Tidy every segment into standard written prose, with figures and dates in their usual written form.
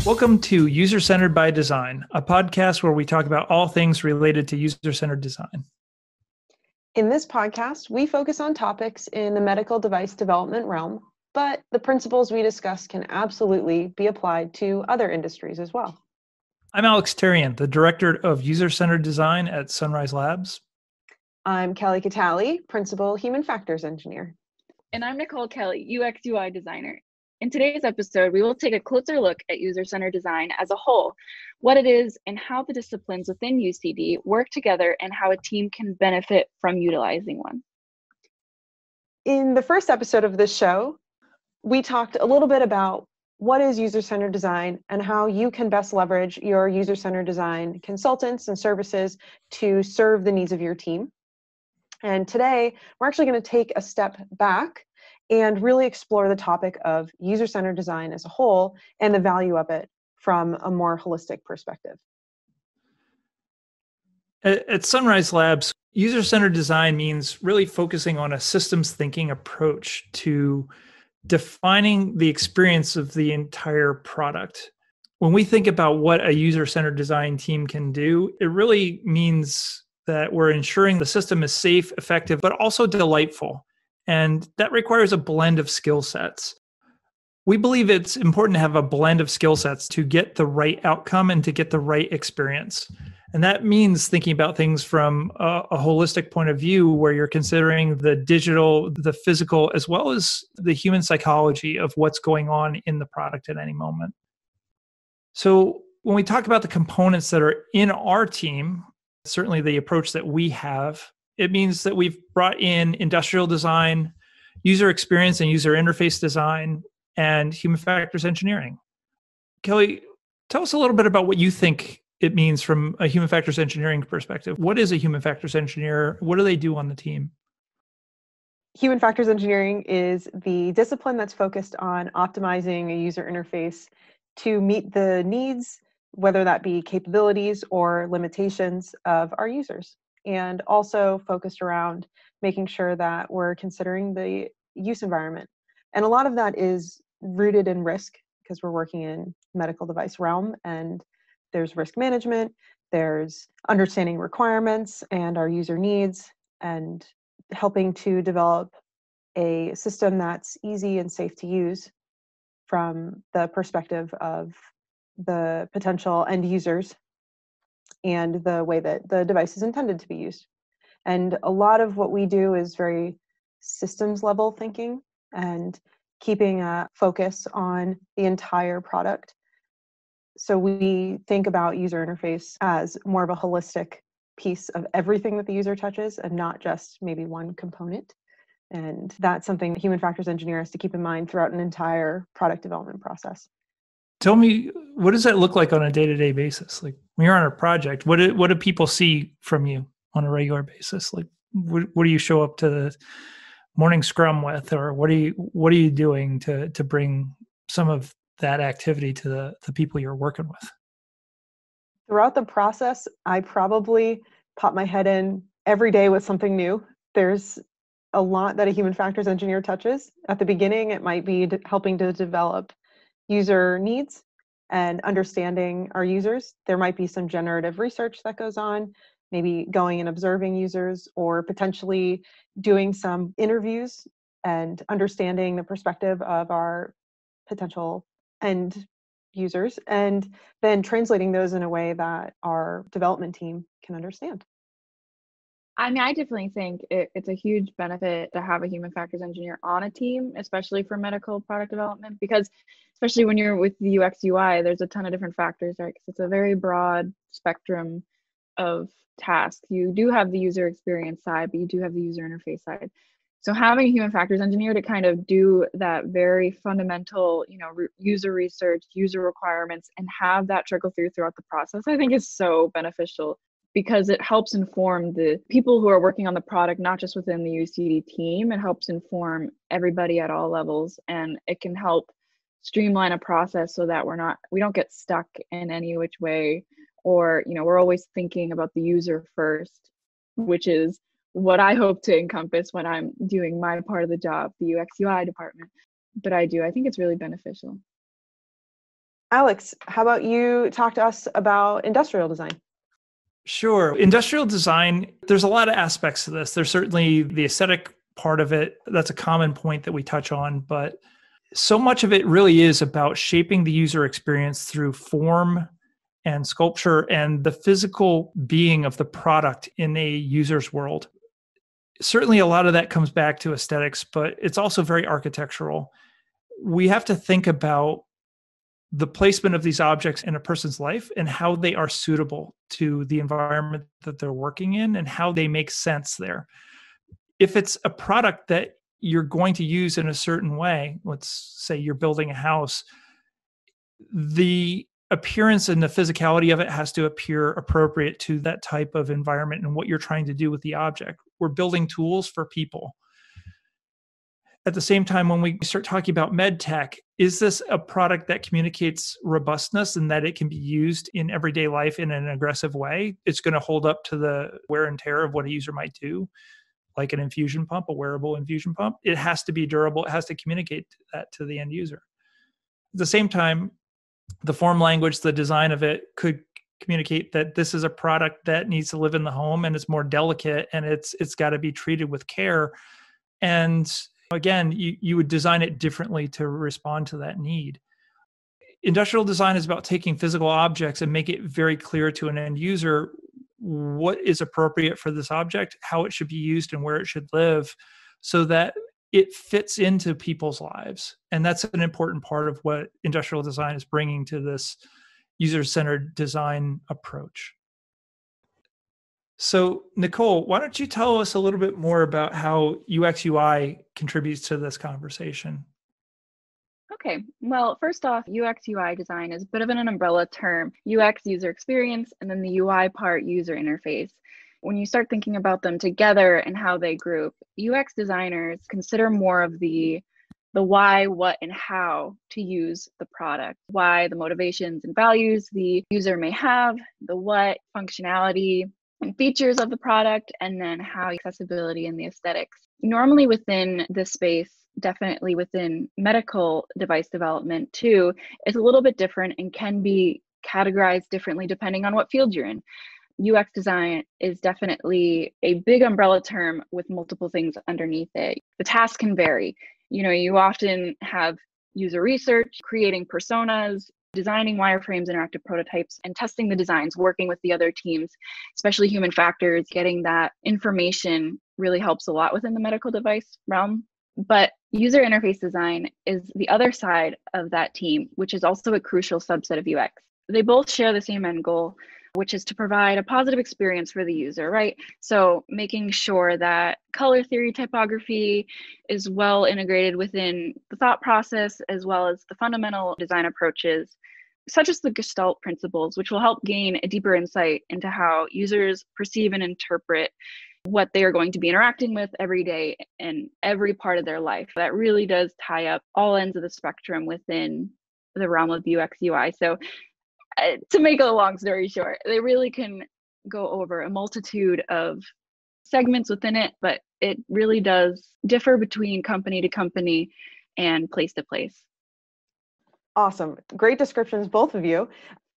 Welcome to User-Centered by Design, a podcast where we talk about all things related to user-centered design. In this podcast, we focus on topics in the medical device development realm, but the principles we discuss can absolutely be applied to other industries as well. I'm Alex Tarian, the Director of User-Centered Design at Sunrise Labs. I'm Kelly Catali, Principal Human Factors Engineer. And I'm Nicole Kelly, UX UI Designer. In today's episode, we will take a closer look at user-centered design as a whole, what it is and how the disciplines within UCD work together and how a team can benefit from utilizing one. In the first episode of this show, we talked a little bit about what is user-centered design and how you can best leverage your user-centered design consultants and services to serve the needs of your team. And today, we're actually going to take a step back and really explore the topic of user-centered design as a whole and the value of it from a more holistic perspective. At Sunrise Labs, user-centered design means really focusing on a systems thinking approach to defining the experience of the entire product. When we think about what a user-centered design team can do, it really means that we're ensuring the system is safe, effective, but also delightful. And that requires a blend of skill sets. We believe it's important to have a blend of skill sets to get the right outcome and to get the right experience. And that means thinking about things from a holistic point of view where you're considering the digital, the physical, as well as the human psychology of what's going on in the product at any moment. So when we talk about the components that are in our team, certainly the approach that we have, it means that we've brought in industrial design, user experience and user interface design, and human factors engineering. Kelly, tell us a little bit about what you think it means from a human factors engineering perspective. What is a human factors engineer? What do they do on the team? Human factors engineering is the discipline that's focused on optimizing a user interface to meet the needs, whether that be capabilities or limitations of our users, and also focused around making sure that we're considering the use environment. And a lot of that is rooted in risk because we're working in medical device realm, and there's risk management, there's understanding requirements and our user needs, and helping to develop a system that's easy and safe to use from the perspective of the potential end users and the way that the device is intended to be used. And a lot of what we do is very systems level thinking and keeping a focus on the entire product. So we think about user interface as more of a holistic piece of everything that the user touches and not just maybe one component. And that's something that human factors engineer has to keep in mind throughout an entire product development process. Tell me, what does that look like on a day-to-day basis? Like when you're on a project, what do people see from you on a regular basis? Like what do you show up to the morning scrum with, or what are you doing to bring some of that activity to the people you're working with? Throughout the process, I probably pop my head in every day with something new. There's a lot that a human factors engineer touches. At the beginning, it might be helping to develop user needs and understanding our users. There might be some generative research that goes on, maybe going and observing users, or potentially doing some interviews and understanding the perspective of our potential end users, and then translating those in a way that our development team can understand. I mean, I definitely think it's a huge benefit to have a human factors engineer on a team, especially for medical product development, because especially when you're with the UX UI, there's a ton of different factors, right? Because it's a very broad spectrum of tasks. You do have the user experience side, but you do have the user interface side. So having a human factors engineer to kind of do that very fundamental, user research, user requirements, and have that trickle throughout the process, I think is so beneficial, because it helps inform the people who are working on the product, not just within the UCD team. It helps inform everybody at all levels, and it can help streamline a process so that we don't get stuck in any which way, or we're always thinking about the user first, which is what I hope to encompass when I'm doing my part of the job, the UX UI department. But I think it's really beneficial. Alex, how about you talk to us about industrial design? Sure. Industrial design, there's a lot of aspects to this. There's certainly the aesthetic part of it. That's a common point that we touch on, but so much of it really is about shaping the user experience through form and sculpture and the physical being of the product in a user's world. Certainly, a lot of that comes back to aesthetics, but it's also very architectural. We have to think about the placement of these objects in a person's life and how they are suitable to the environment that they're working in and how they make sense there. If it's a product that you're going to use in a certain way, let's say you're building a house, the appearance and the physicality of it has to appear appropriate to that type of environment and what you're trying to do with the object. We're building tools for people. At the same time, when we start talking about med tech, is this a product that communicates robustness and that it can be used in everyday life in an aggressive way? It's going to hold up to the wear and tear of what a user might do, like an infusion pump, a wearable infusion pump. It has to be durable. It has to communicate that to the end user. At the same time, the form language, the design of it could communicate that this is a product that needs to live in the home and it's more delicate and it's got to be treated with care. And again, you would design it differently to respond to that need. Industrial design is about taking physical objects and make it very clear to an end user what is appropriate for this object, how it should be used, and where it should live, so that it fits into people's lives. And that's an important part of what industrial design is bringing to this user-centered design approach. So, Nicole, why don't you tell us a little bit more about how UX UI contributes to this conversation? Okay, well, first off, UX UI design is a bit of an umbrella term. UX, user experience, and then the UI part, user interface. When you start thinking about them together and how they group, UX designers consider more of the why, what, and how to use the product. Why, the motivations and values the user may have, the what, functionality and features of the product, and then how, accessibility and the aesthetics. Normally within this space, definitely within medical device development too, it's a little bit different and can be categorized differently depending on what field you're in. UX design is definitely a big umbrella term with multiple things underneath it. The task can vary. You often have user research, creating personas, designing wireframes, interactive prototypes, and testing the designs, working with the other teams, especially human factors. Getting that information really helps a lot within the medical device realm. But user interface design is the other side of that team, which is also a crucial subset of UX. They both share the same end goal, which is to provide a positive experience for the user, right? So making sure that color theory typography is well integrated within the thought process, as well as the fundamental design approaches, such as the Gestalt principles, which will help gain a deeper insight into how users perceive and interpret what they are going to be interacting with every day and every part of their life. That really does tie up all ends of the spectrum within the realm of UX UI. So to make a long story short, they really can go over a multitude of segments within it, but it really does differ between company to company and place to place. Awesome. Great descriptions, both of you.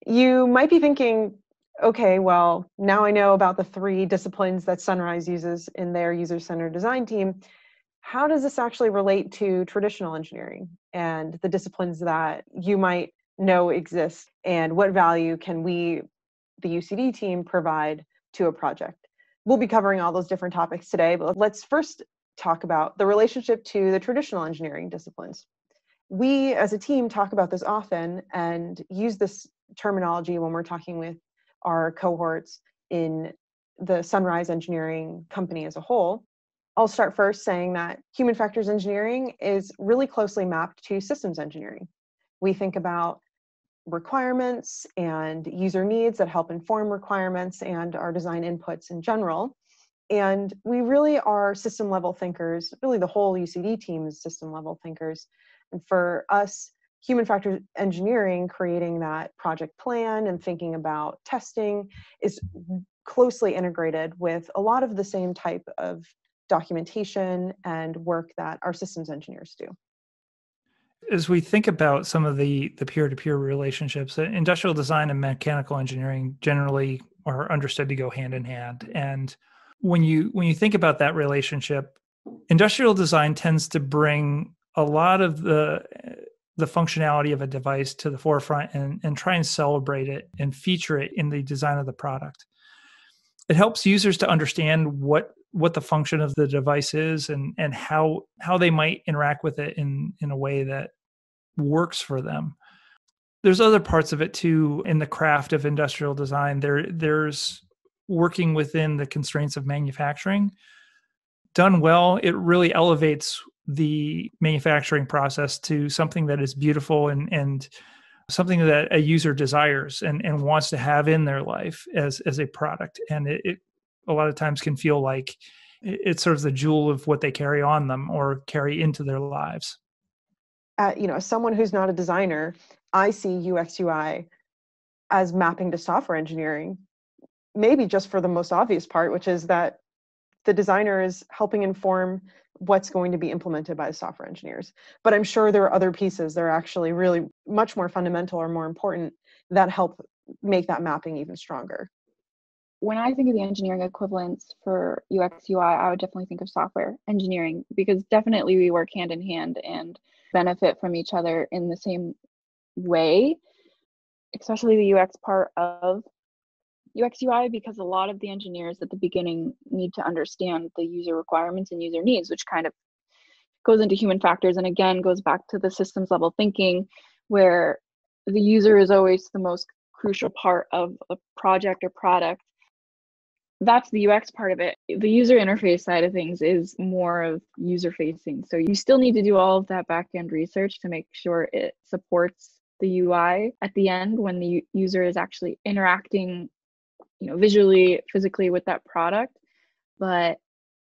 You might be thinking, okay, well, now I know about the 3 disciplines that Sunrise uses in their user-centered design team. How does this actually relate to traditional engineering and the disciplines that you might know exist, and what value can we, the UCD team, provide to a project? We'll be covering all those different topics today, but let's first talk about the relationship to the traditional engineering disciplines. We as a team talk about this often and use this terminology when we're talking with our cohorts in the Sunrise Engineering company as a whole. I'll start first saying that human factors engineering is really closely mapped to systems engineering. We think about requirements and user needs that help inform requirements and our design inputs in general. And we really are system level thinkers. Really, the whole UCD team is system level thinkers. And for us, human factors engineering, creating that project plan and thinking about testing is closely integrated with a lot of the same type of documentation and work that our systems engineers do. As we think about some of the peer-to-peer relationships, industrial design and mechanical engineering generally are understood to go hand in hand. And when you think about that relationship, industrial design tends to bring a lot of the functionality of a device to the forefront and try and celebrate it and feature it in the design of the product. It helps users to understand what the function of the device is and how they might interact with it in a way that works for them. There's other parts of it too in the craft of industrial design. There's working within the constraints of manufacturing. Done well, it really elevates the manufacturing process to something that is beautiful and something that a user desires and wants to have in their life as a product. And it a lot of times can feel like it's sort of the jewel of what they carry on them or carry into their lives. As someone who's not a designer, I see UX UI as mapping to software engineering, maybe just for the most obvious part, which is that the designer is helping inform what's going to be implemented by the software engineers. But I'm sure there are other pieces that are actually really much more fundamental or more important that help make that mapping even stronger. When I think of the engineering equivalents for UX UI, I would definitely think of software engineering, because definitely we work hand in hand and benefit from each other in the same way, especially the UX part of UX UI, because a lot of the engineers at the beginning need to understand the user requirements and user needs, which kind of goes into human factors and again goes back to the systems level thinking, where the user is always the most crucial part of a project or product. That's the UX part of it. The user interface side of things is more of user facing. So you still need to do all of that back end research to make sure it supports the UI at the end when the user is actually interacting, visually, physically with that product. But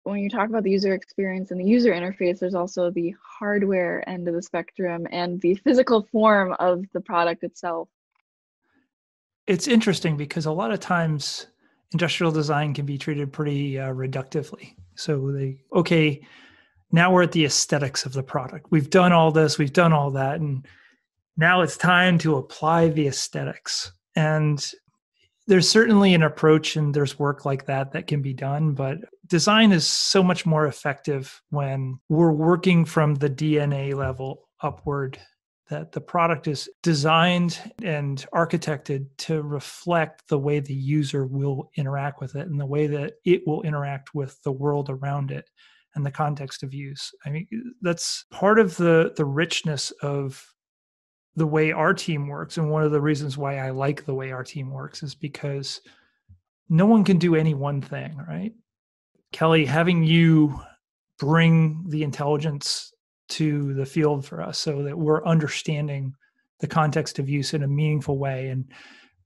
when you talk about the user experience and the user interface, there's also the hardware end of the spectrum and the physical form of the product itself. It's interesting because a lot of times industrial design can be treated pretty reductively. So now we're at the aesthetics of the product. We've done all this, we've done all that, and now it's time to apply the aesthetics. And there's certainly an approach and there's work like that can be done, but design is so much more effective when we're working from the DNA level upward, that the product is designed and architected to reflect the way the user will interact with it and the way that it will interact with the world around it and the context of use. I mean, that's part of the richness of the way our team works. And one of the reasons why I like the way our team works is because no one can do any one thing, right? Kelly, having you bring the intelligence to the field for us so that we're understanding the context of use in a meaningful way and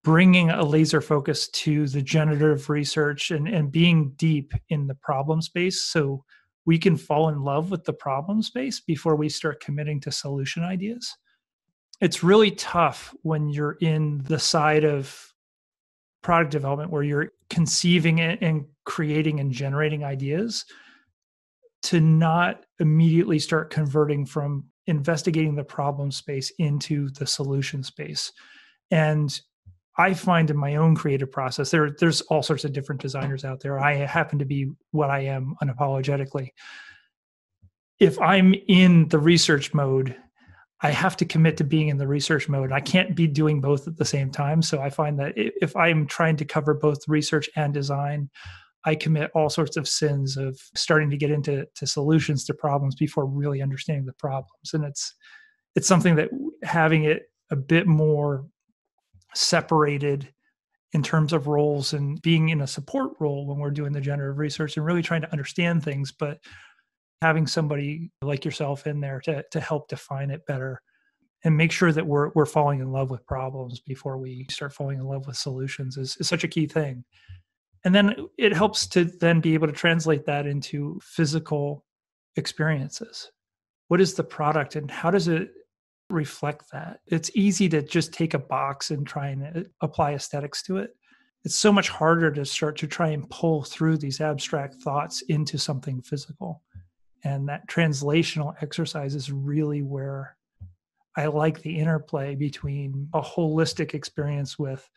bringing a laser focus to the generative research and being deep in the problem space so we can fall in love with the problem space before we start committing to solution ideas. It's really tough when you're in the side of product development where you're conceiving it and creating and generating ideas to not immediately start converting from investigating the problem space into the solution space. And I find in my own creative process, there's all sorts of different designers out there. I happen to be what I am unapologetically. If I'm in the research mode, I have to commit to being in the research mode. I can't be doing both at the same time. So I find that if I'm trying to cover both research and design, I commit all sorts of sins of starting to get into solutions to problems before really understanding the problems. And it's something that having it a bit more separated in terms of roles and being in a support role when we're doing the generative research and really trying to understand things, but having somebody like yourself in there to help define it better and make sure that we're falling in love with problems before we start falling in love with solutions is such a key thing. And then it helps to then be able to translate that into physical experiences. What is the product and how does it reflect that? It's easy to just take a box and try and apply aesthetics to it. It's so much harder to start to try and pull through these abstract thoughts into something physical. And that translational exercise is really where I like the interplay between a holistic experience with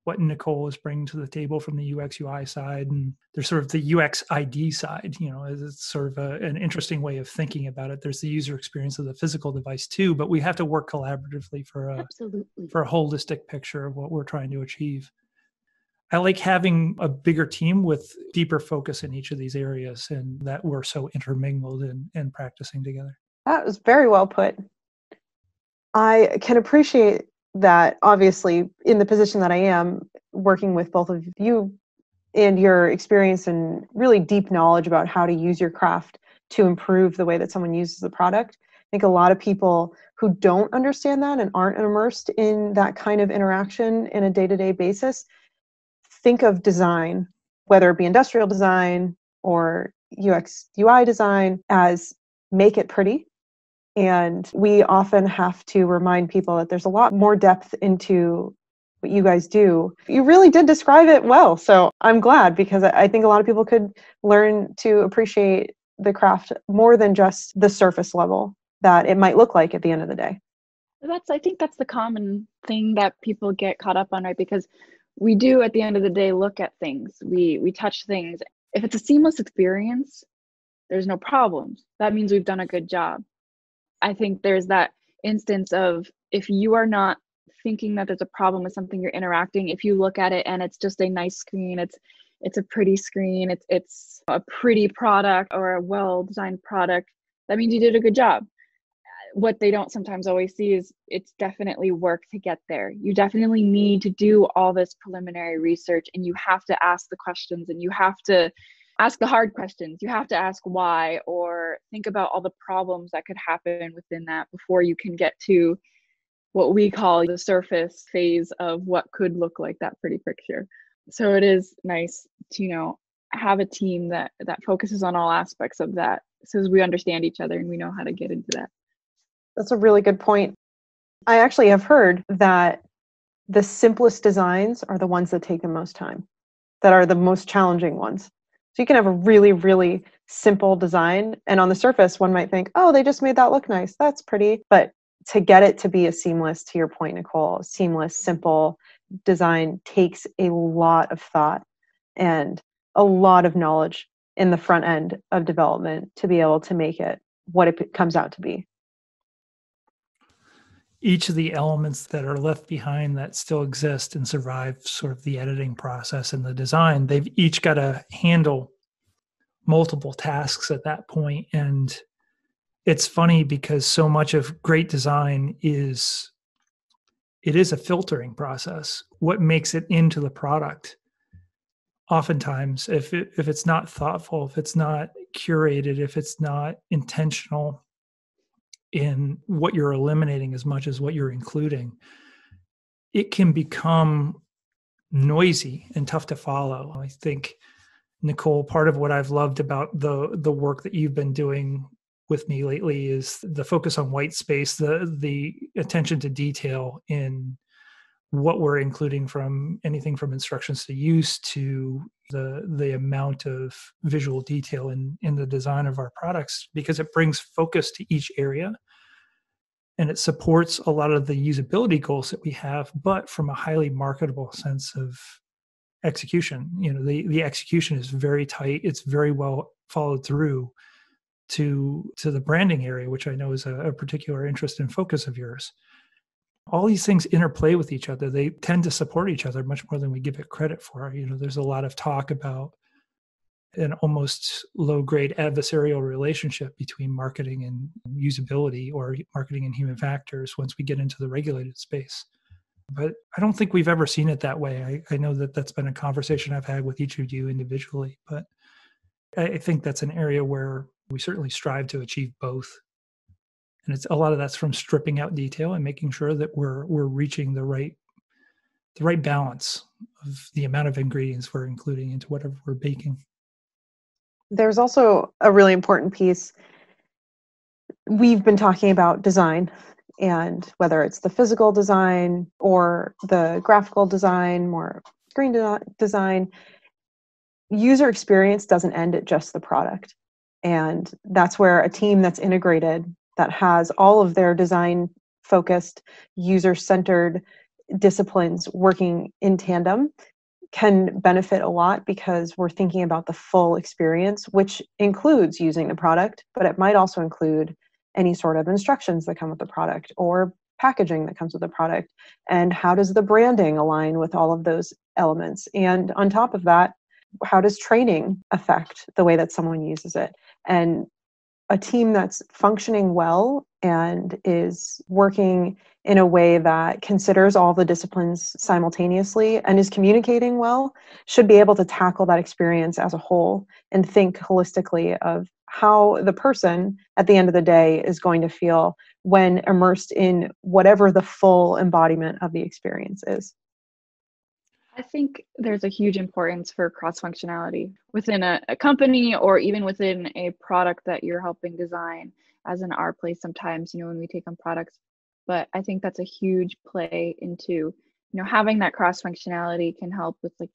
what Nicole is bringing to the table from the UX UI side, and there's sort of the UX ID side. It's sort of an interesting way of thinking about it. There's the user experience of the physical device too, but we have to work collaboratively for a holistic picture of what we're trying to achieve. I like having a bigger team with deeper focus in each of these areas, and that we're so intermingled and practicing together. That was very well put. I can appreciate that, obviously, in the position that I am, working with both of you and your experience and really deep knowledge about how to use your craft to improve the way that someone uses the product. I think a lot of people who don't understand that and aren't immersed in that kind of interaction in a day-to-day basis think of design, whether it be industrial design or UX UI design, as make it pretty. And we often have to remind people that there's a lot more depth into what you guys do. You really did describe it well. So I'm glad, because I think a lot of people could learn to appreciate the craft more than just the surface level that it might look like at the end of the day. I think that's the common thing that people get caught up on, right? Because we do, at the end of the day, look at things. We touch things. If it's a seamless experience, there's no problems. That means we've done a good job. I think there's that instance of, if you are not thinking that there's a problem with something you're interacting, if you look at it and it's just a nice screen, it's a pretty screen, it's a pretty product or a well-designed product, that means you did a good job. What they don't sometimes always see is it's definitely work to get there. You definitely need to do all this preliminary research, and you have to ask the questions, and you have to ask the hard questions. You have to ask why, or think about all the problems that could happen within that before you can get to what we call the surface phase of what could look like that pretty picture. So it is nice to, have a team that focuses on all aspects of that, so we understand each other and we know how to get into that. That's a really good point. I actually have heard that the simplest designs are the ones that take the most time, that are the most challenging ones. So you can have a really, really simple design, and on the surface, one might think, oh, they just made that look nice. That's pretty. But to get it to be a seamless, to your point, Nicole, seamless, simple design takes a lot of thought and a lot of knowledge in the front end of development to be able to make it what it comes out to be. Each of the elements that are left behind that still exist and survive sort of the editing process and the design, they've each got to handle multiple tasks at that point. And it's funny because so much of great design is a filtering process. What makes it into the product? Oftentimes, if it's not thoughtful, if it's not curated, if it's not intentional in what you're eliminating as much as what you're including, it can become noisy and tough to follow. I think, Nicole, part of what I've loved about the work that you've been doing with me lately is the focus on white space, the attention to detail in what we're including, from anything from instructions to use to the amount of visual detail in the design of our products, because it brings focus to each area and it supports a lot of the usability goals that we have, but from a highly marketable sense of execution. The execution is very tight. It's very well followed through to the branding area, which I know is a particular interest and focus of yours. All these things interplay with each other. They tend to support each other much more than we give it credit for. There's a lot of talk about an almost low-grade adversarial relationship between marketing and usability, or marketing and human factors, once we get into the regulated space. But I don't think we've ever seen it that way. I know that that's been a conversation I've had with each of you individually, but I think that's an area where we certainly strive to achieve both. And it's a lot of that's from stripping out detail and making sure that we're reaching the right balance of the amount of ingredients we're including into whatever we're baking. There's also a really important piece. We've been talking about design, and whether it's the physical design or the graphical design or screen design, user experience doesn't end at just the product. And that's where a team that's integrated, that has all of their design focused, user-centered disciplines working in tandem can benefit a lot because we're thinking about the full experience, which includes using the product, but it might also include any sort of instructions that come with the product or packaging that comes with the product. And how does the branding align with all of those elements? And on top of that, how does training affect the way that someone uses it? And a team that's functioning well and is working in a way that considers all the disciplines simultaneously and is communicating well should be able to tackle that experience as a whole and think holistically of how the person at the end of the day is going to feel when immersed in whatever the full embodiment of the experience is. I think there's a huge importance for cross-functionality within a company or even within a product that you're helping design, as in our place sometimes, when we take on products. But I think that's a huge play into, having that cross-functionality can help with like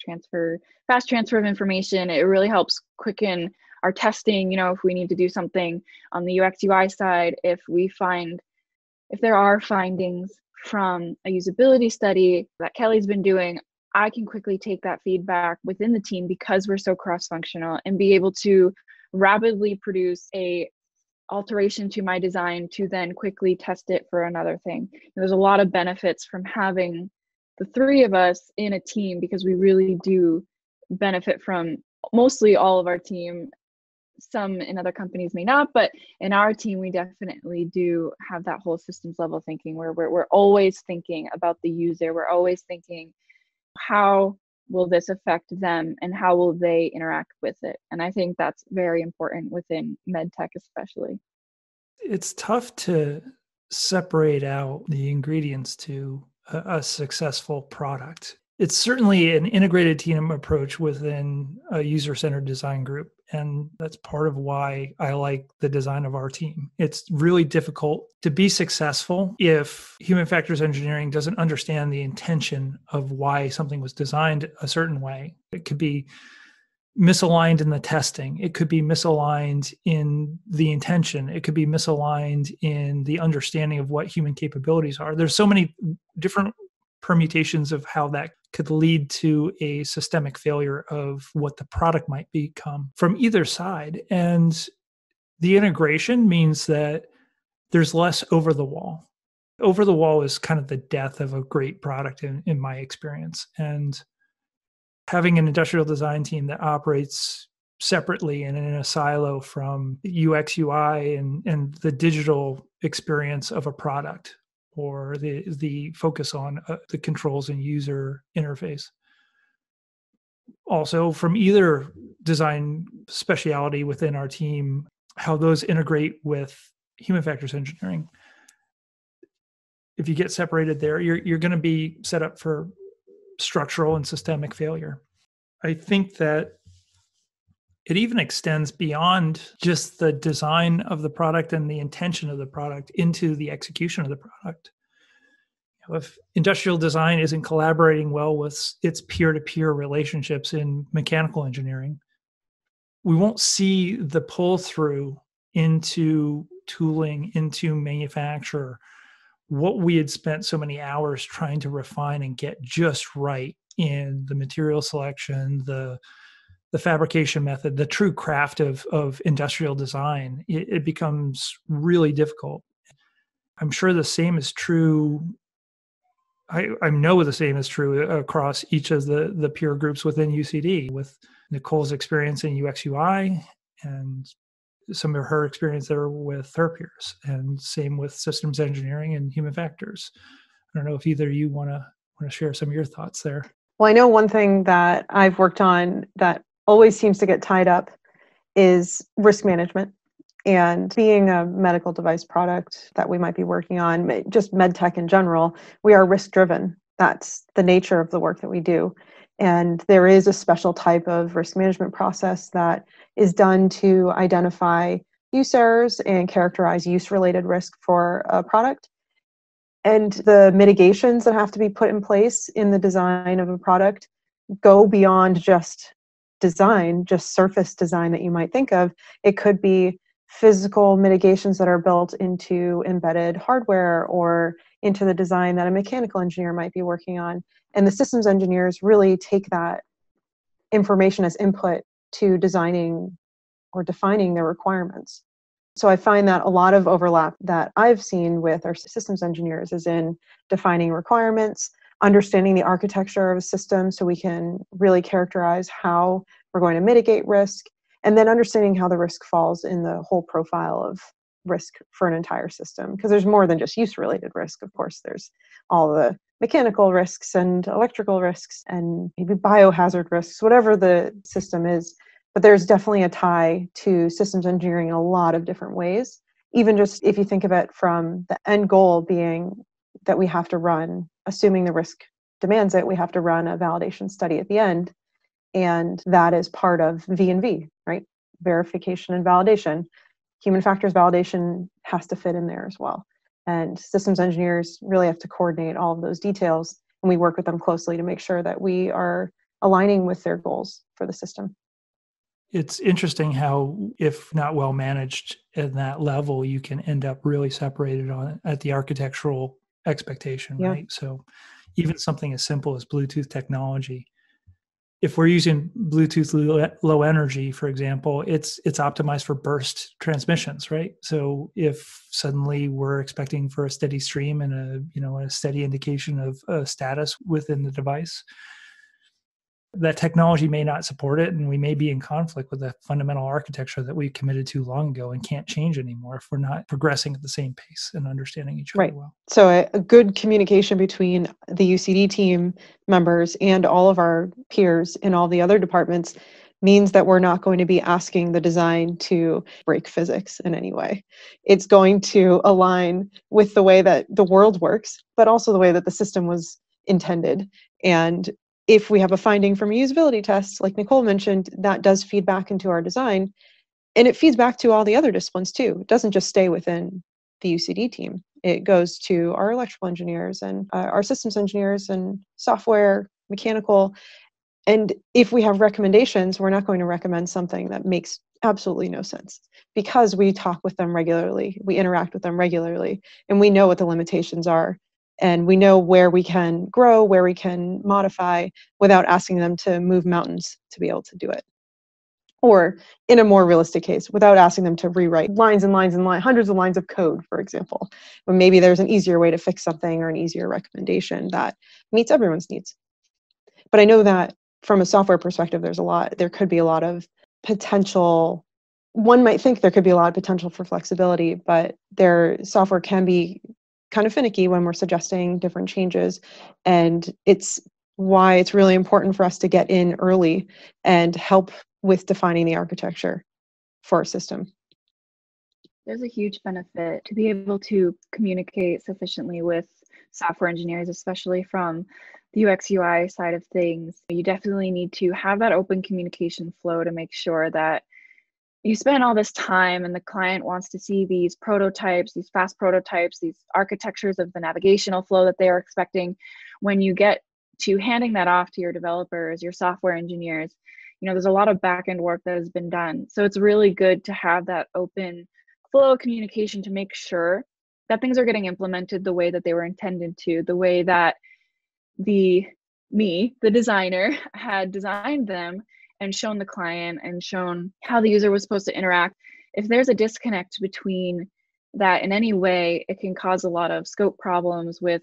fast transfer of information. It really helps quicken our testing, if we need to do something on the UX UI side, if there are findings from a usability study that Kelly's been doing, I can quickly take that feedback within the team because we're so cross-functional and be able to rapidly produce a alteration to my design to then quickly test it for another thing. There's a lot of benefits from having the three of us in a team because we really do benefit from mostly all of our team. Some in other companies may not, but in our team, we definitely do have that whole systems level thinking where we're always thinking about the user. We're always thinking, how will this affect them and how will they interact with it? And I think that's very important within medtech especially. It's tough to separate out the ingredients to a successful product. It's certainly an integrated team approach within a user-centered design group. And that's part of why I like the design of our team. It's really difficult to be successful if human factors engineering doesn't understand the intention of why something was designed a certain way. It could be misaligned in the testing. It could be misaligned in the intention. It could be misaligned in the understanding of what human capabilities are. There's so many different permutations of how that could lead to a systemic failure of what the product might become from either side. And the integration means that there's less over the wall. Over the wall is kind of the death of a great product in my experience. And having an industrial design team that operates separately and in a silo from UX, UI, and the digital experience of a product, or the focus on the controls and user interface. Also, from either design speciality within our team, how those integrate with human factors engineering. If you get separated there, you're going to be set up for structural and systemic failure. I think that it even extends beyond just the design of the product and the intention of the product into the execution of the product. If industrial design isn't collaborating well with its peer-to-peer relationships in mechanical engineering, we won't see the pull-through into tooling, into manufacture, what we had spent so many hours trying to refine and get just right in the material selection, the fabrication method, the true craft of industrial design. It becomes really difficult. I'm sure the same is true. I know the same is true across each of the peer groups within UCD, with Nicole's experience in UX UI and some of her experience there with her peers, and same with systems engineering and human factors. I don't know if either of you want to share some of your thoughts there. Well, I know one thing that I've worked on that always seems to get tied up is risk management. And being a medical device product that we might be working on, just med tech in general, we are risk driven. That's the nature of the work that we do. And there is a special type of risk management process that is done to identify use errors and characterize use-related risk for a product. And the mitigations that have to be put in place in the design of a product go beyond just design, just surface design that you might think of. It could be physical mitigations that are built into embedded hardware or into the design that a mechanical engineer might be working on. And the systems engineers really take that information as input to designing or defining their requirements. So I find that a lot of overlap that I've seen with our systems engineers is in defining requirements, understanding the architecture of a system so we can really characterize how we're going to mitigate risk, and then understanding how the risk falls in the whole profile of risk for an entire system. Because there's more than just use-related risk, of course. There's all the mechanical risks and electrical risks and maybe biohazard risks, whatever the system is. But there's definitely a tie to systems engineering in a lot of different ways. Even just if you think of it from the end goal being that we have to run, assuming the risk demands it, we have to run a validation study at the end. And that is part of V&V, right? Verification and validation. Human factors validation has to fit in there as well. And systems engineers really have to coordinate all of those details. And we work with them closely to make sure that we are aligning with their goals for the system. It's interesting how, if not well managed at that level, you can end up really separated on at the architectural expectation, Yeah. right? So even something as simple as Bluetooth technology, if we're using Bluetooth low energy, for example, it's optimized for burst transmissions, right? So if suddenly we're expecting for a steady stream and a steady indication of a status within the device, that technology may not support it, and we may be in conflict with the fundamental architecture that we committed to long ago and can't change anymore if we're not progressing at the same pace and understanding each other well. So a good communication between the UCD team members and all of our peers in all the other departments means that we're not going to be asking the design to break physics in any way. It's going to align with the way that the world works, but also the way that the system was intended. And if we have a finding from a usability test, like Nicole mentioned, that does feed back into our design, and it feeds back to all the other disciplines too. It doesn't just stay within the UCD team. It goes to our electrical engineers and our systems engineers and software, mechanical. And if we have recommendations, we're not going to recommend something that makes absolutely no sense, because we talk with them regularly, we interact with them regularly, and we know what the limitations are. And we know where we can grow, where we can modify without asking them to move mountains to be able to do it. Or in a more realistic case, without asking them to rewrite lines and lines and lines, hundreds of lines of code, for example. When maybe there's an easier way to fix something or an easier recommendation that meets everyone's needs. But I know that from a software perspective, there could be a lot of potential. One might think there could be a lot of potential for flexibility, but their software can be kind of finicky when we're suggesting different changes. And it's why it's really important for us to get in early and help with defining the architecture for our system. There's a huge benefit to be able to communicate sufficiently with software engineers, especially from the UX UI side of things. You definitely need to have that open communication flow to make sure that you spend all this time and the client wants to see these prototypes, these fast prototypes, these architectures of the navigational flow that they are expecting. When you get to handing that off to your developers, your software engineers, there's a lot of back-end work that has been done. So it's really good to have that open flow of communication to make sure that things are getting implemented the way that they were intended to, the way that the designer, had designed them and shown the client and shown how the user was supposed to interact. If there's a disconnect between that in any way, it can cause a lot of scope problems with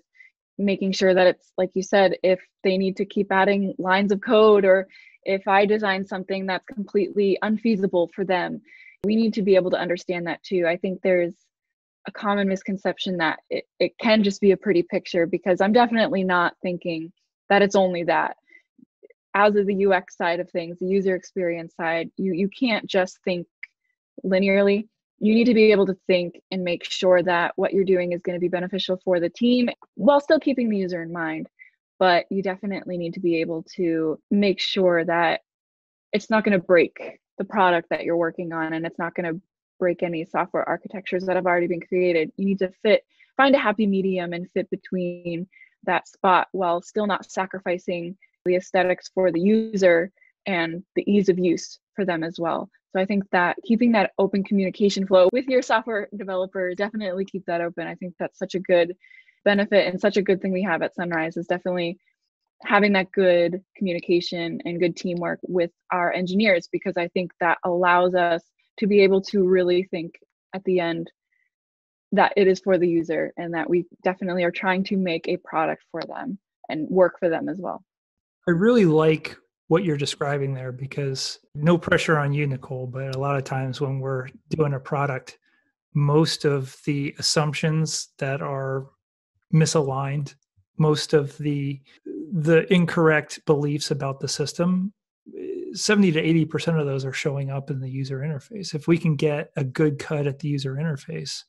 making sure that it's, like you said, if they need to keep adding lines of code, or if I design something that's completely unfeasible for them, we need to be able to understand that too. I think there's a common misconception that it can just be a pretty picture, because I'm definitely not thinking that it's only that. As of the UX side of things, the user experience side, you can't just think linearly. You need to be able to think and make sure that what you're doing is going to be beneficial for the team while still keeping the user in mind. But you definitely need to be able to make sure that it's not going to break the product that you're working on, and it's not going to break any software architectures that have already been created. You need to find a happy medium and fit between that spot while still not sacrificing the aesthetics for the user and the ease of use for them as well. So I think that keeping that open communication flow with your software developer, definitely keep that open. I think that's such a good benefit and such a good thing we have at Sunrise, is definitely having that good communication and good teamwork with our engineers, because I think that allows us to be able to really think at the end that it is for the user, and that we definitely are trying to make a product for them and work for them as well. I really like what you're describing there, because no pressure on you, Nicole, but a lot of times when we're doing a product, most of the assumptions that are misaligned, most of the incorrect beliefs about the system, 70 to 80% of those are showing up in the user interface. If we can get a good cut at the user interface,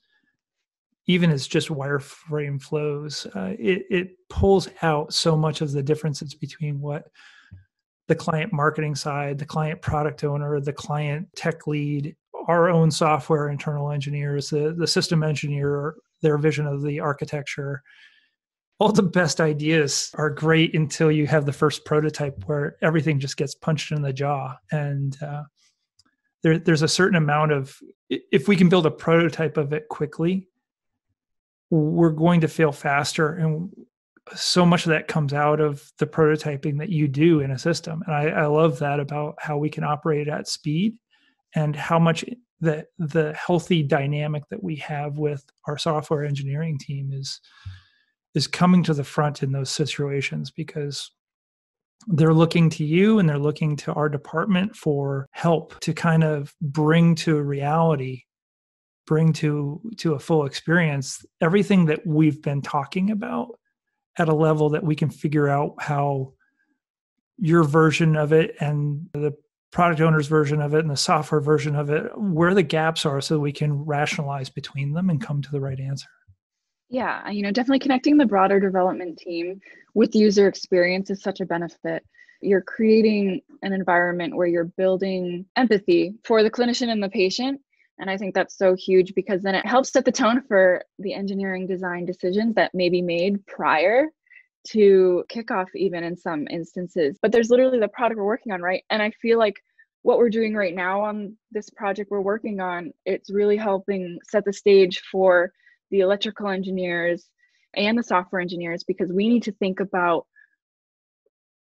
even as just wireframe flows, it pulls out so much of the differences between what the client marketing side, the client product owner, the client tech lead, our own software internal engineers, the system engineer, their vision of the architecture. All the best ideas are great until you have the first prototype where everything just gets punched in the jaw. And there's a certain amount of, if we can build a prototype of it quickly, we're going to fail faster. And so much of that comes out of the prototyping that you do in a system. And I love that about how we can operate at speed, and how much the healthy dynamic that we have with our software engineering team is coming to the front in those situations, because they're looking to you and they're looking to our department for help to kind of bring to reality, bring to a full experience everything that we've been talking about at a level that we can figure out how your version of it and the product owner's version of it and the software version of it, where the gaps are, so we can rationalize between them and come to the right answer. Yeah, definitely connecting the broader development team with user experience is such a benefit. You're creating an environment where you're building empathy for the clinician and the patient. And I think that's so huge, because then it helps set the tone for the engineering design decisions that may be made prior to kickoff, even in some instances. But there's literally the product we're working on, right? And I feel like what we're doing right now on this project we're working on, it's really helping set the stage for the electrical engineers and the software engineers, because we need to think about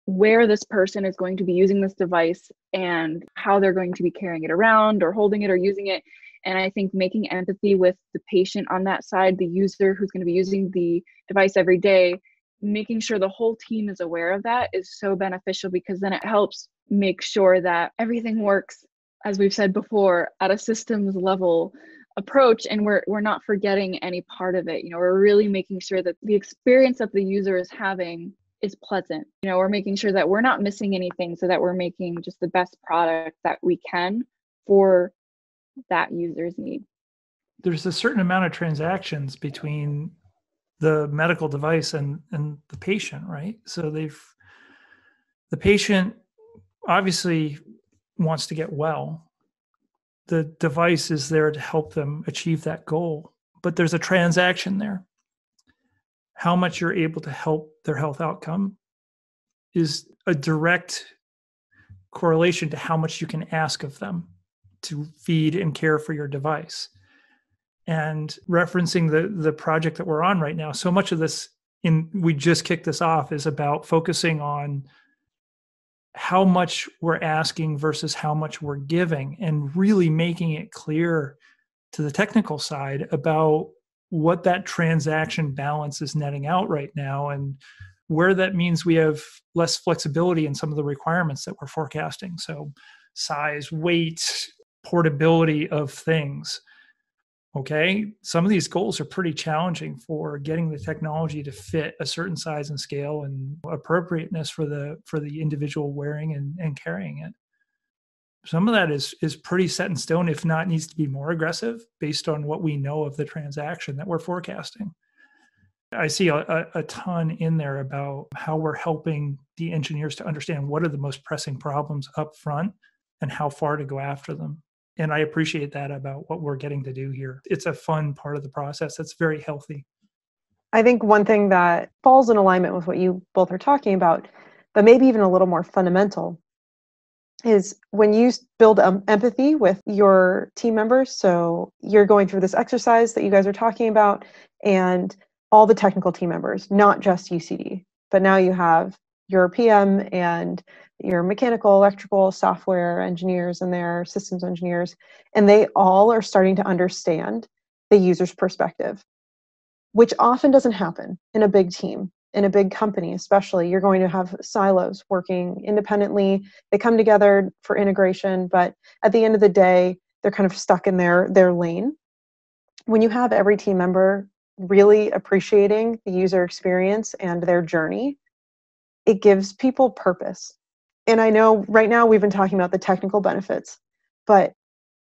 where this person is going to be using this device and how they're going to be carrying it around or holding it or using it. And I think making empathy with the patient on that side, the user who's going to be using the device every day, making sure the whole team is aware of that is so beneficial, because then it helps make sure that everything works, as we've said before, at a systems level approach, and we're not forgetting any part of it. We're really making sure that the experience that the user is having is pleasant. We're making sure that we're not missing anything, so that we're making just the best product that we can for that user's need. There's a certain amount of transactions between the medical device and the patient, right? So the patient obviously wants to get well. The device is there to help them achieve that goal, but there's a transaction there. How much you're able to help their health outcome is a direct correlation to how much you can ask of them to feed and care for your device. And referencing the project that we're on right now, so much of this, we just kicked this off, is about focusing on how much we're asking versus how much we're giving, and really making it clear to the technical side about what that transaction balance is netting out right now, and where that means we have less flexibility in some of the requirements that we're forecasting. So size, weight, portability of things. Okay, some of these goals are pretty challenging for getting the technology to fit a certain size and scale and appropriateness for the individual wearing and carrying it. Some of that is pretty set in stone, if not needs to be more aggressive based on what we know of the transaction that we're forecasting. I see a ton in there about how we're helping the engineers to understand what are the most pressing problems up front and how far to go after them. And I appreciate that about what we're getting to do here. It's a fun part of the process that's very healthy. I think one thing that falls in alignment with what you both are talking about, but maybe even a little more fundamental, is when you build empathy with your team members. So you're going through this exercise that you guys are talking about, and all the technical team members, not just UCD, but now you have your PM and your mechanical, electrical, software engineers and their systems engineers, and they all are starting to understand the user's perspective, which often doesn't happen in a big team. In a big company, especially, you're going to have silos working independently. They come together for integration, but at the end of the day, they're kind of stuck in their lane. When you have every team member really appreciating the user experience and their journey, it gives people purpose. And I know right now we've been talking about the technical benefits, but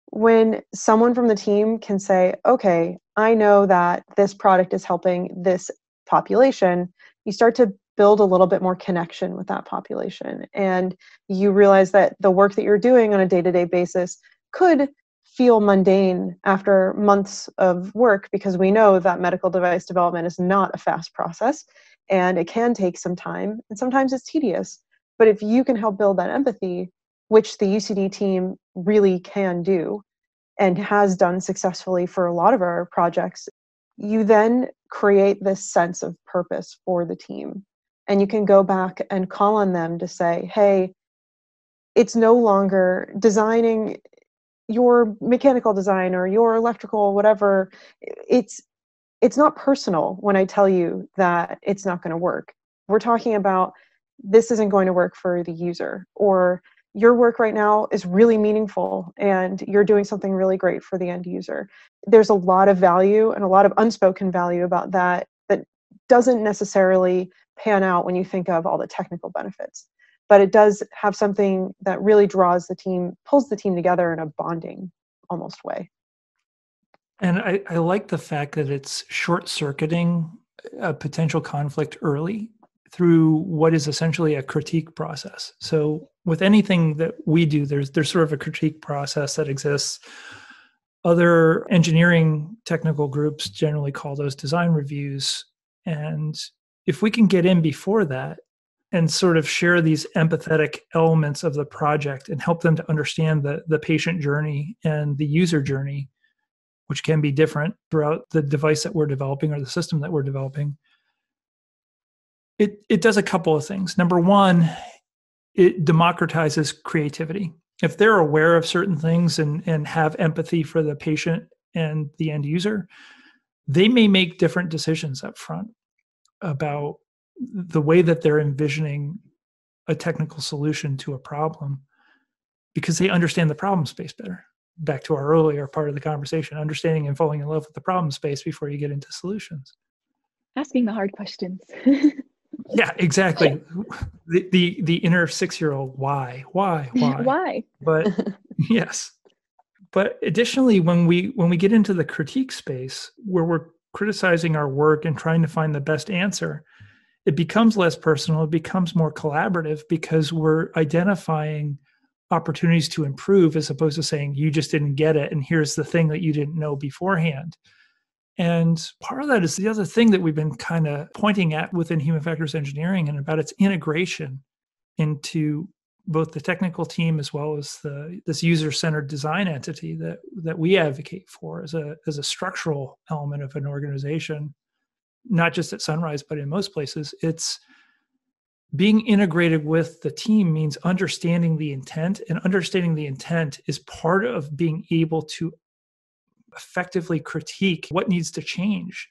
when someone from the team can say, okay, I know that this product is helping this population, you start to build a little bit more connection with that population. And you realize that the work that you're doing on a day-to-day basis could feel mundane after months of work, because we know that medical device development is not a fast process and it can take some time and sometimes it's tedious. But if you can help build that empathy, which the UCD team really can do and has done successfully for a lot of our projects, you then create this sense of purpose for the team. And you can go back and call on them to say, hey, it's no longer designing your mechanical design or your electrical, whatever. It's not personal when I tell you that it's not going to work. We're talking about this isn't going to work for the user, or your work right now is really meaningful and you're doing something really great for the end user. There's a lot of value and a lot of unspoken value about that that doesn't necessarily pan out when you think of all the technical benefits. But it does have something that really draws the team, pulls the team together in a bonding almost way. And I like the fact that it's short-circuiting a potential conflict early through what is essentially a critique process. So with anything that we do, there's sort of a critique process that exists. Other engineering technical groups generally call those design reviews. And if we can get in before that and sort of share these empathetic elements of the project and help them to understand the patient journey and the user journey, which can be different throughout the device that we're developing or the system that we're developing, it does a couple of things. Number one, it democratizes creativity. If they're aware of certain things and have empathy for the patient and the end user, they may make different decisions up front about the way that they're envisioning a technical solution to a problem because they understand the problem space better. Back to our earlier part of the conversation, understanding and falling in love with the problem space before you get into solutions. Asking the hard questions. Yeah, exactly. The inner 6-year-old, why? Why? But yes. But additionally, when we get into the critique space where we're criticizing our work and trying to find the best answer, it becomes less personal, it becomes more collaborative because we're identifying opportunities to improve as opposed to saying, you just didn't get it, and here's the thing that you didn't know beforehand. And part of that is the other thing that we've been kind of pointing at within human factors engineering and about its integration into both the technical team as well as this user-centered design entity that we advocate for as a structural element of an organization, not just at Sunrise, but in most places. It's being integrated with the team means understanding the intent, and understanding the intent is part of being able to effectively critique what needs to change.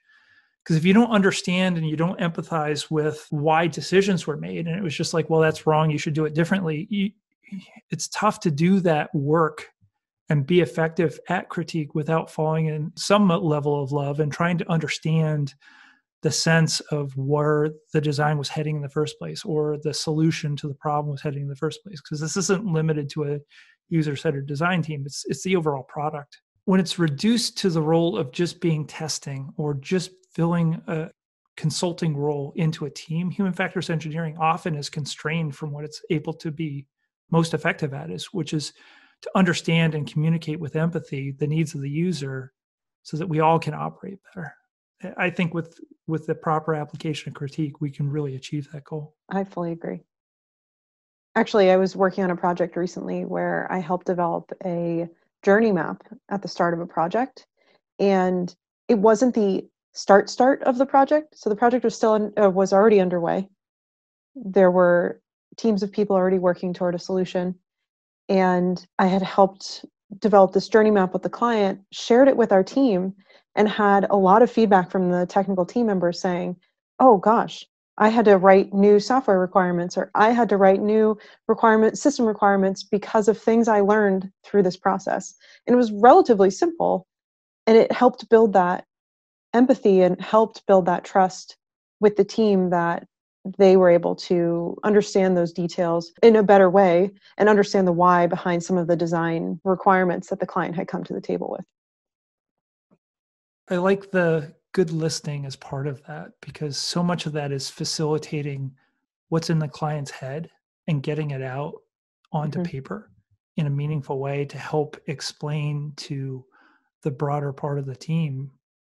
Because if you don't understand and you don't empathize with why decisions were made, and it was just like, well, that's wrong, you should do it differently, it's tough to do that work and be effective at critique without falling in some level of love and trying to understand the sense of where the design was heading in the first place or the solution to the problem was heading in the first place. Because this isn't limited to a user-centered design team, it's the overall product. When it's reduced to the role of just being testing or just filling a consulting role into a team, human factors engineering often is constrained from what it's able to be most effective at, which is to understand and communicate with empathy the needs of the user so that we all can operate better. I think with the proper application of critique, we can really achieve that goal. I fully agree. Actually, I was working on a project recently where I helped develop a journey map at the start of a project. And it wasn't the start of the project. So the project was was already underway. There were teams of people already working toward a solution. And I had helped develop this journey map with the client, shared it with our team, and had a lot of feedback from the technical team members saying, oh gosh, I had to write new software requirements, or I had to write new system requirements because of things I learned through this process. And it was relatively simple, and it helped build that empathy and helped build that trust with the team, that they were able to understand those details in a better way and understand the why behind some of the design requirements that the client had come to the table with. I like the good listening as part of that, because so much of that is facilitating what's in the client's head and getting it out onto Mhm. paper in a meaningful way to help explain to the broader part of the team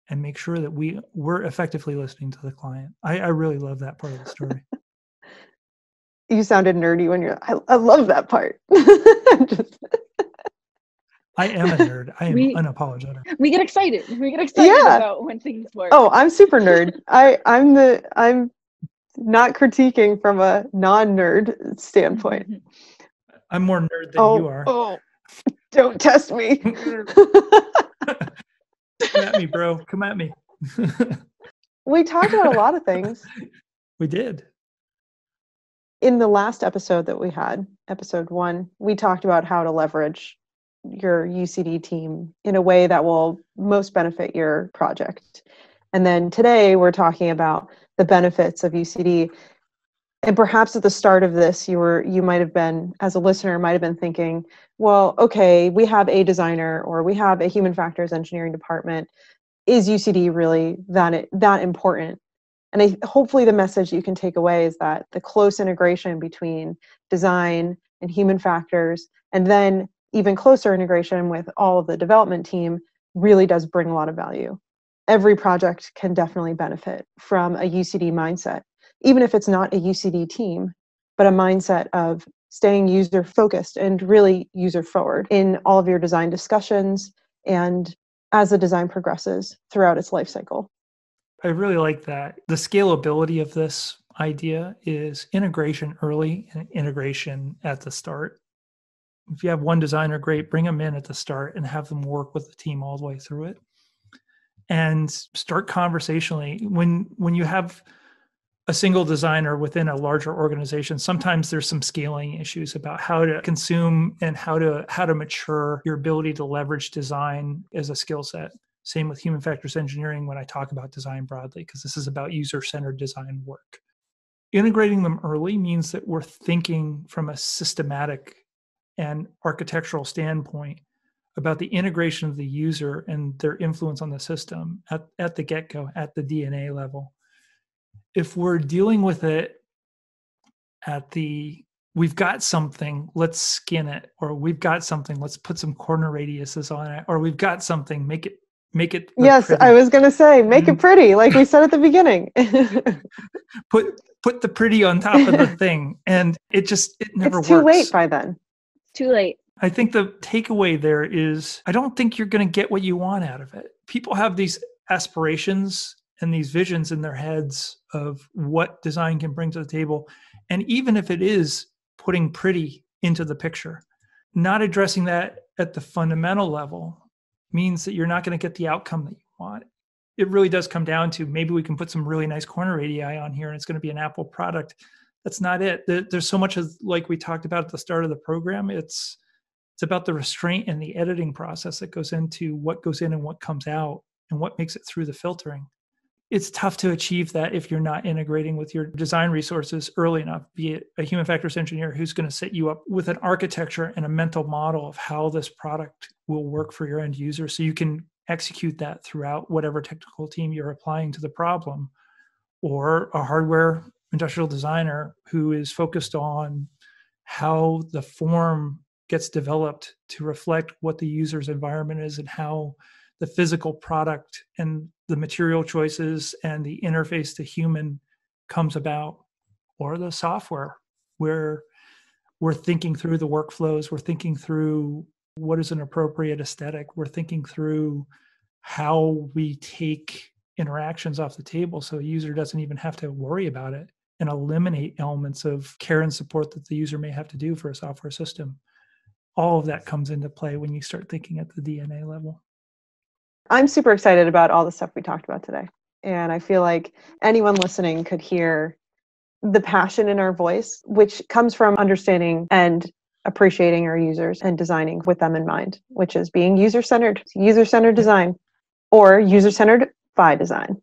and make sure that we're effectively listening to the client. I really love that part of the story. You sounded nerdy when I love that part. Just, I am a nerd. I am We unapologetic. we get excited. We get excited Yeah. about when things work. Oh, I'm super nerd. I'm not critiquing from a non-nerd standpoint. I'm more nerd than you are. Oh, don't test me. Come at me, bro. Come at me. We talked about a lot of things. We did. In the last episode that we had, episode 1, we talked about how to leverage your UCD team in a way that will most benefit your project. And then today we're talking about the benefits of UCD. And perhaps at the start of this, you might have been, as a listener, might have been thinking, well, okay, we have a designer or we have a human factors engineering department. Is UCD really that important? And hopefully the message you can take away is that the close integration between design and human factors, and then even closer integration with all of the development team, really does bring a lot of value. Every project can definitely benefit from a UCD mindset, even if it's not a UCD team, but a mindset of staying user focused and really user forward in all of your design discussions and as the design progresses throughout its life cycle. I really like that. The scalability of this idea is integration early and integration at the start. If you have one designer, great, bring them in at the start and have them work with the team all the way through it. And start conversationally. When you have a single designer within a larger organization, sometimes there's some scaling issues about how to consume and how to mature your ability to leverage design as a skill set. Same with human factors engineering when I talk about design broadly, because this is about user-centered design work. Integrating them early means that we're thinking from a systematic and architectural standpoint about the integration of the user and their influence on the system at the get-go, at the DNA level. If we're dealing with it we've got something, let's skin it, or we've got something, let's put some corner radiuses on it, or we've got something, make it Yes, pretty. I was going to say, make it pretty, like we said at the beginning. Put the pretty on top of the thing, and it never works. It's too late by then. Too late. I think the takeaway there is, I don't think you're going to get what you want out of it. People have these aspirations and these visions in their heads of what design can bring to the table. And even if it is putting pretty into the picture, not addressing that at the fundamental level means that you're not going to get the outcome that you want. It really does come down to, maybe we can put some really nice corner radii on here and it's going to be an Apple product. That's not it. There's so much, like we talked about at the start of the program. It's about the restraint and the editing process that goes into what goes in and what comes out and what makes it through the filtering. It's tough to achieve that if you're not integrating with your design resources early enough, be it a human factors engineer who's going to set you up with an architecture and a mental model of how this product will work for your end user, so you can execute that throughout whatever technical team you're applying to the problem, or a hardware industrial designer who is focused on how the form gets developed to reflect what the user's environment is and how the physical product and the material choices and the interface to human comes about, or the software where we're thinking through the workflows, we're thinking through what is an appropriate aesthetic, we're thinking through how we take interactions off the table so a user doesn't even have to worry about it, and eliminate elements of care and support that the user may have to do for a software system. All of that comes into play when you start thinking at the DNA level. I'm super excited about all the stuff we talked about today. And I feel like anyone listening could hear the passion in our voice, which comes from understanding and appreciating our users and designing with them in mind, which is being user-centered design, or user-centered by design.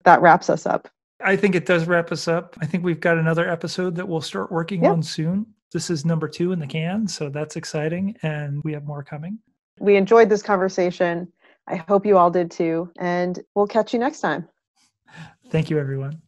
That wraps us up. I think it does wrap us up. I think we've got another episode that we'll start working on soon. This is number 2 in the can, so that's exciting, and we have more coming. We enjoyed this conversation. I hope you all did too, and we'll catch you next time. Thank you, everyone.